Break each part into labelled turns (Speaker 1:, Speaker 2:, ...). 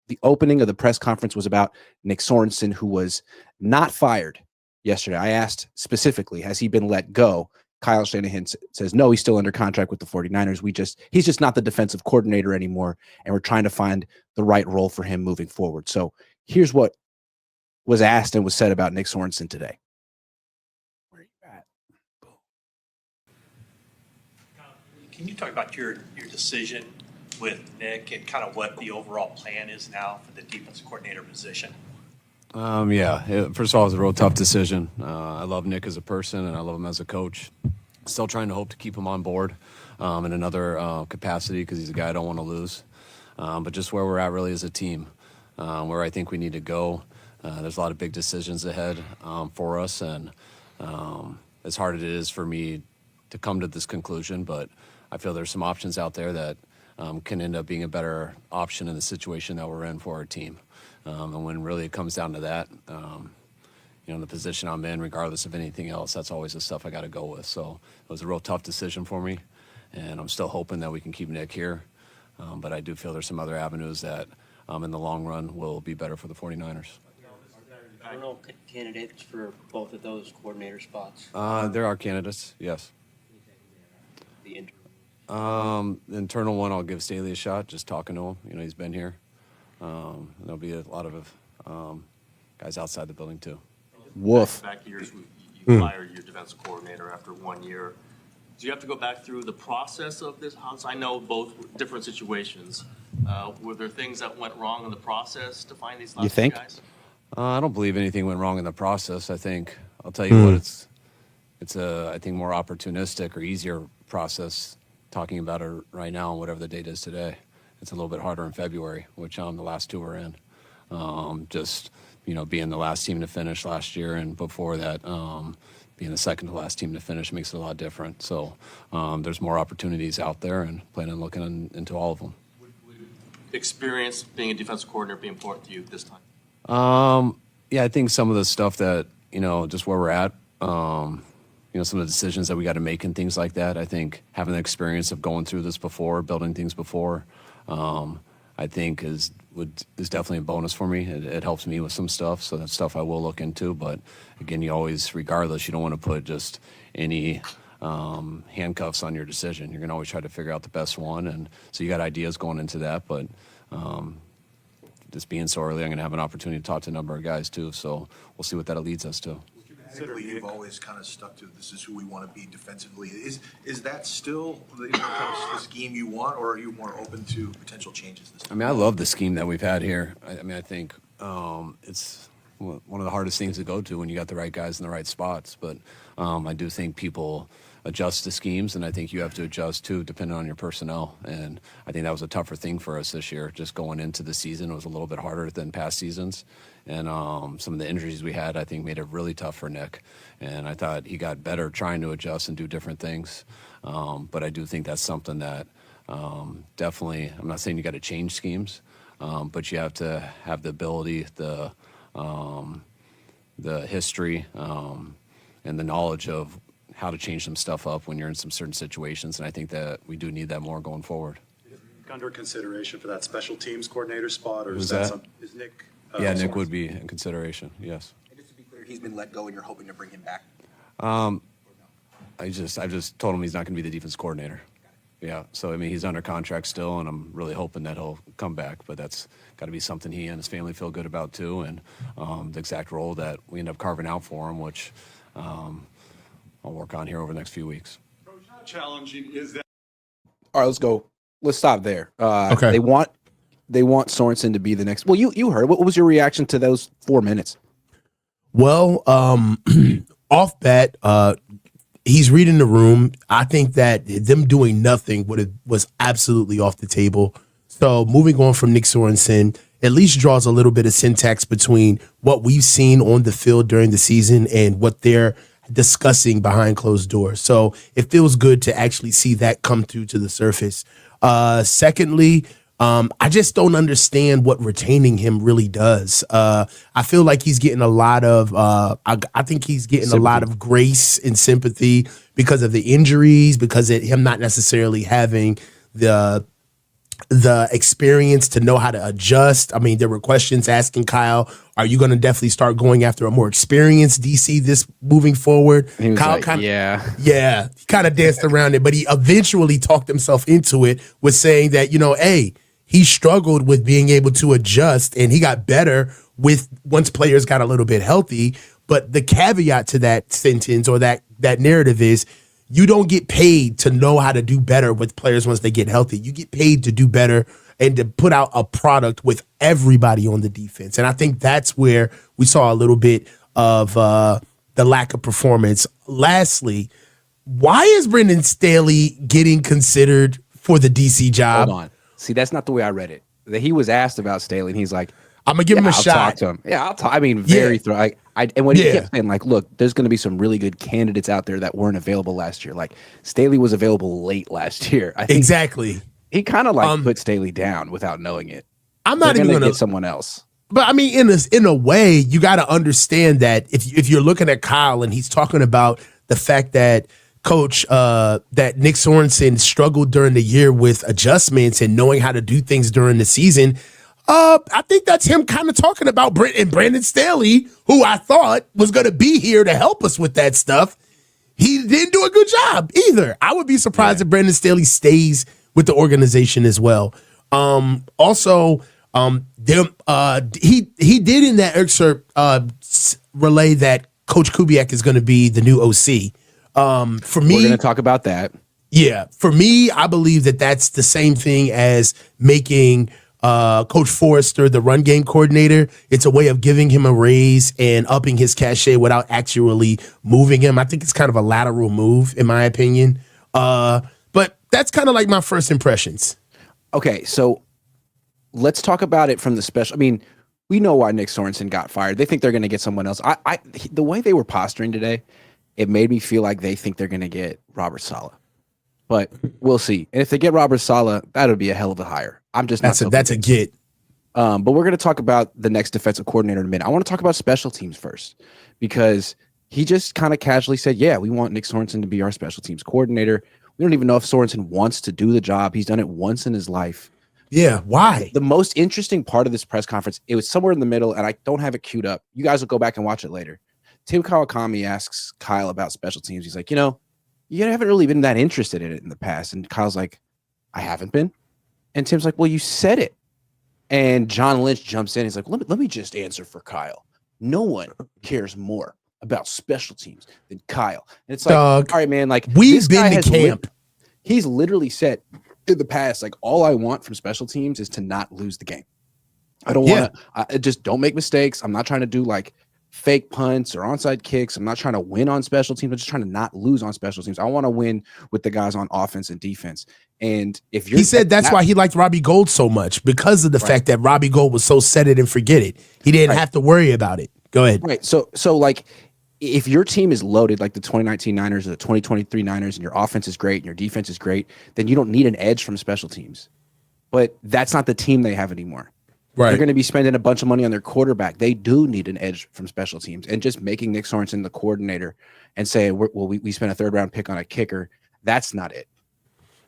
Speaker 1: the opening of the press conference was about Nick Sorensen, who was not fired yesterday. I asked specifically, has he been let go? Kyle Shanahan says, no, he's still under contract with the 49ers. He's just not the defensive coordinator anymore, and we're trying to find the right role for him moving forward. So here's what was asked and was said about Nick Sorensen today. Where are you at?
Speaker 2: Can you talk about your decision with Nick and kind of what the overall plan is now for the defensive coordinator position?
Speaker 3: First of all, it was a real tough decision. I love Nick as a person, and I love him as a coach. Still trying to hope to keep him on board in another capacity because he's a guy I don't want to lose. But just where we're at really as a team, where I think we need to go. There's a lot of big decisions ahead for us, and as hard as it is for me to come to this conclusion, but I feel there's some options out there that can end up being a better option in the situation that we're in for our team. And when really it comes down to that, the position I'm in, regardless of anything else, that's always the stuff I got to go with. So it was a real tough decision for me, and I'm still hoping that we can keep Nick here. But I do feel there's some other avenues that in the long run will be better for the 49ers.
Speaker 4: I don't know candidates for both of those coordinator spots.
Speaker 3: There are candidates, yes.
Speaker 4: The
Speaker 3: The internal one, I'll give Staley a shot, just talking to him. He's been here. There'll be a lot of guys outside the building, too.
Speaker 1: Woof.
Speaker 2: Back years, you fired your defensive coordinator after 1 year. Do you have to go back through the process of this? I know both different situations. Were there things that went wrong in the process to find these last two guys?
Speaker 3: I don't believe anything went wrong in the process. I think, I'll tell you what, it's a, I think, more opportunistic or easier process talking about it right now on whatever the date is today. It's a little bit harder in February, which the last two were in. Being the last team to finish last year, and before that, being the second to last team to finish makes it a lot different. So there's more opportunities out there, and plan on looking into all of them.
Speaker 2: Would experience being a defensive coordinator be important to you this time?
Speaker 3: I think some of the stuff that, just where we're at, some of the decisions that we got to make and things like that, I think having the experience of going through this before, building things before, I think is definitely a bonus for me. It helps me with some stuff, so that's stuff I will look into. But again, you always, regardless, you don't want to put just any handcuffs on your decision. You're going to always try to figure out the best one, and so you got ideas going into that. But just being so early, I'm going to have an opportunity to talk to a number of guys too. So we'll see what that leads us to.
Speaker 5: You've always kind of stuck to this is who we want to be defensively. Is that still the scheme you want, or are you more open to potential changes this time?
Speaker 3: I love the scheme that we've had here. I think it's one of the hardest things to go to when you got the right guys in the right spots. But I do think people adjust to schemes, and I think you have to adjust too, depending on your personnel. And I think that was a tougher thing for us this year. Just going into the season, it was a little bit harder than past seasons. And some of the injuries we had, I think, made it really tough for Nick. And I thought he got better trying to adjust and do different things. But I do think that's something that definitely, I'm not saying you got to change schemes, but you have to have the ability, the history, and the knowledge of how to change some stuff up when you're in some certain situations. And I think that we do need that more going forward.
Speaker 6: Under consideration for that special teams coordinator spot, or
Speaker 3: is
Speaker 6: Nick?
Speaker 3: Nick would be in consideration, yes.
Speaker 5: And just to be clear, he's been let go and you're hoping to bring him back?
Speaker 3: I just told him he's not going to be the defense coordinator. Yeah, so he's under contract still, and I'm really hoping that he'll come back, but that's got to be something he and his family feel good about too, and the exact role that we end up carving out for him, which I'll work on here over the next few weeks.
Speaker 6: How challenging is that?
Speaker 1: All right, let's go. Let's stop there.
Speaker 7: Okay.
Speaker 1: They want Sorensen to be the next. Well, you heard. What was your reaction to those 4 minutes?
Speaker 7: Well, off bat, he's reading the room. I think that them doing nothing was absolutely off the table. So moving on from Nick Sorensen at least draws a little bit of syntax between what we've seen on the field during the season and what they're discussing behind closed doors. So it feels good to actually see that come through to the surface. Secondly, I just don't understand what retaining him really does. I feel like he's getting a lot of I think he's getting sympathy. A lot of grace and sympathy because of the injuries, because of him not necessarily having the the experience to know how to adjust. I mean, there were questions asking Kyle, are you going to definitely start going after a more experienced DC this moving forward?
Speaker 1: He was
Speaker 7: Kyle
Speaker 1: like,
Speaker 7: kind of,
Speaker 1: yeah.
Speaker 7: yeah, he kind of danced around it, but he eventually talked himself into it with saying that, hey, he struggled with being able to adjust and he got better with once players got a little bit healthy. But the caveat to that sentence or that narrative is you don't get paid to know how to do better with players once they get healthy. You get paid to do better and to put out a product with everybody on the defense. And I think that's where we saw a little bit of the lack of performance. Lastly, why is Brendan Staley getting considered for the DC job?
Speaker 1: Hold on. See, that's not the way I read it. That he was asked about Staley, and he's like,
Speaker 7: I'm gonna give him a
Speaker 1: I'll
Speaker 7: shot.
Speaker 1: talk to him. Yeah, I'll talk. I mean, very
Speaker 7: Yeah.
Speaker 1: and when he
Speaker 7: Yeah.
Speaker 1: kept saying, like, look, there's going to be some really good candidates out there that weren't available last year. Like, Staley was available late last year. I think
Speaker 7: Exactly.
Speaker 1: he kind of like put Staley down without knowing it.
Speaker 7: I'm not
Speaker 1: They're
Speaker 7: even
Speaker 1: gonna
Speaker 7: gonna
Speaker 1: get someone else.
Speaker 7: But I mean, in a way, you got to understand that if you're looking at Kyle and he's talking about the fact that Coach that Nick Sorensen struggled during the year with adjustments and knowing how to do things during the season, I think that's him kind of talking about Brandon Staley, who I thought was going to be here to help us with that stuff. He didn't do a good job either. I would be surprised if Brandon Staley stays with the organization as well. Also. He did in that excerpt relay that Coach Kubiak is going to be the new OC. For me,
Speaker 1: We're going to talk about that.
Speaker 7: Yeah, for me, I believe that that's the same thing as making Coach Forrester the run game coordinator. It's a way of giving him a raise and upping his cachet without actually moving him. I think it's kind of a lateral move, in my opinion. But that's kind of like my first impressions.
Speaker 1: Okay, so let's talk about it from the special. I mean, we know why Nick Sorensen got fired. They think they're going to get someone else. The way they were posturing today, it made me feel like they think they're going to get Robert Saleh. But we'll see. And if they get Robert Saleh, that would be a hell of a hire. I'm just
Speaker 7: that's a get.
Speaker 1: But we're going to talk about the next defensive coordinator in a minute. I want to talk about special teams first because he just kind of casually said, "Yeah, we want Nick Sorensen to be our special teams coordinator." We don't even know if Sorensen wants to do the job. He's done it once in his life.
Speaker 7: Yeah, why?
Speaker 1: The most interesting part of this press conference, it was somewhere in the middle, and I don't have it queued up. You guys will go back and watch it later. Tim Kawakami asks Kyle about special teams. He's like, you haven't really been that interested in it in the past. And Kyle's like, I haven't been. And Tim's like, well, you said it. And John Lynch jumps in. He's like, let me just answer for Kyle. No one cares more about special teams than Kyle. And it's like, all right, man, like
Speaker 7: we've been to camp.
Speaker 1: He's literally said in the past, like, all I want from special teams is to not lose the game. I don't want to just don't make mistakes. I'm not trying to do like fake punts or onside kicks. I'm not trying to win on special teams. I'm just trying to not lose on special teams. I want to win with the guys on offense and defense. And if you're,
Speaker 7: he said that's why he liked Robbie Gould so much, because of the fact that Robbie Gould was so set it and forget it. He didn't have to worry about it. Go ahead.
Speaker 1: Right. So like, if your team is loaded like the 2019 Niners or the 2023 Niners and your offense is great and your defense is great, then you don't need an edge from special teams. But that's not the team they have anymore. Right. They're going to be spending a bunch of money on their quarterback. They do need an edge from special teams. And just making Nick Sorensen the coordinator and saying, we spent a third-round pick on a kicker, that's not it.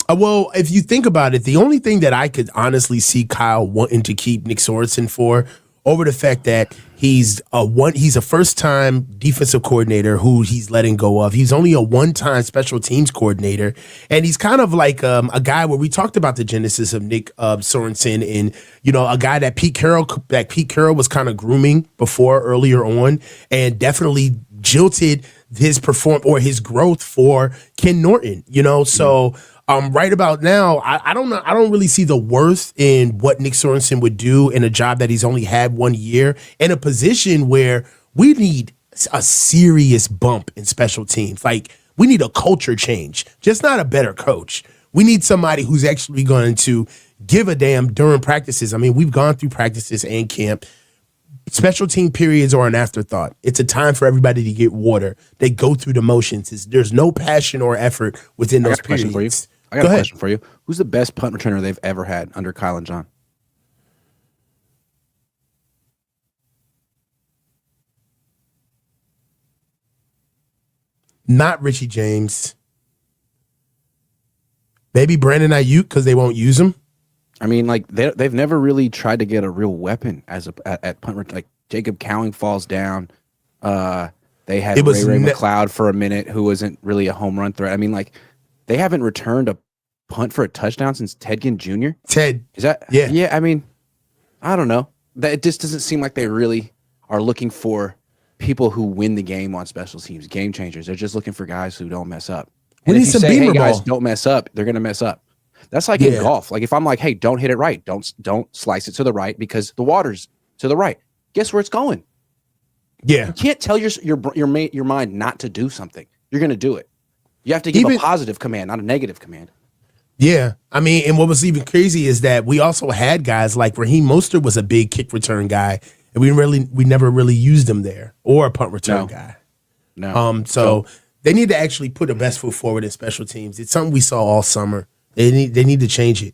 Speaker 7: Well, if you think about it, the only thing that I could honestly see Kyle wanting to keep Nick Sorensen for, over the fact that he's a first-time defensive coordinator who he's letting go of. He's only a one-time special teams coordinator, and he's kind of like a guy where we talked about the genesis of Nick Sorensen, and a guy that Pete Carroll was kind of grooming before earlier on, and definitely jilted his his growth for Ken Norton. So. Right about now, I don't know. I don't really see the worth in what Nick Sorensen would do in a job that he's only had 1 year, in a position where we need a serious bump in special teams. Like, we need a culture change, just not a better coach. We need somebody who's actually going to give a damn during practices. I mean, we've gone through practices and camp. Special team periods are an afterthought. It's a time for everybody to get water. They go through the motions. There's no passion or effort within those periods.
Speaker 1: I got a question for you. Who's the best punt returner they've ever had under Kyle and John?
Speaker 7: Not Richie James. Maybe Brandon Ayuk, because they won't use him.
Speaker 1: I mean, like they've never really tried to get a real weapon as at punt return. Like Jacob Cowing falls down. They had Ray McLeod for a minute, who wasn't really a home run threat. I mean, like they haven't returned a punt for a touchdown since Ted Ginn Jr. Is that?
Speaker 7: Yeah.
Speaker 1: Yeah. I mean, I don't know. That it just doesn't seem like they really are looking for people who win the game on special teams, game changers. They're just looking for guys who don't mess up.
Speaker 7: We
Speaker 1: And
Speaker 7: need
Speaker 1: if you
Speaker 7: some
Speaker 1: say,
Speaker 7: beamer
Speaker 1: hey guys,
Speaker 7: ball.
Speaker 1: don't mess up, they're gonna mess up. That's like in golf. Like if I'm like, hey, don't hit it right, don't slice it to the right because the water's to the right. Guess where it's going?
Speaker 7: Yeah.
Speaker 1: You can't tell your mind not to do something. You're gonna do it. You have to give a positive command, not a negative command.
Speaker 7: Yeah. I mean, and what was even crazy is that we also had guys like Raheem Mostert was a big kick return guy, and we never really used him there, or a punt return guy.
Speaker 1: No.
Speaker 7: So they need to actually put the best foot forward in special teams. It's something we saw all summer. They need to change it.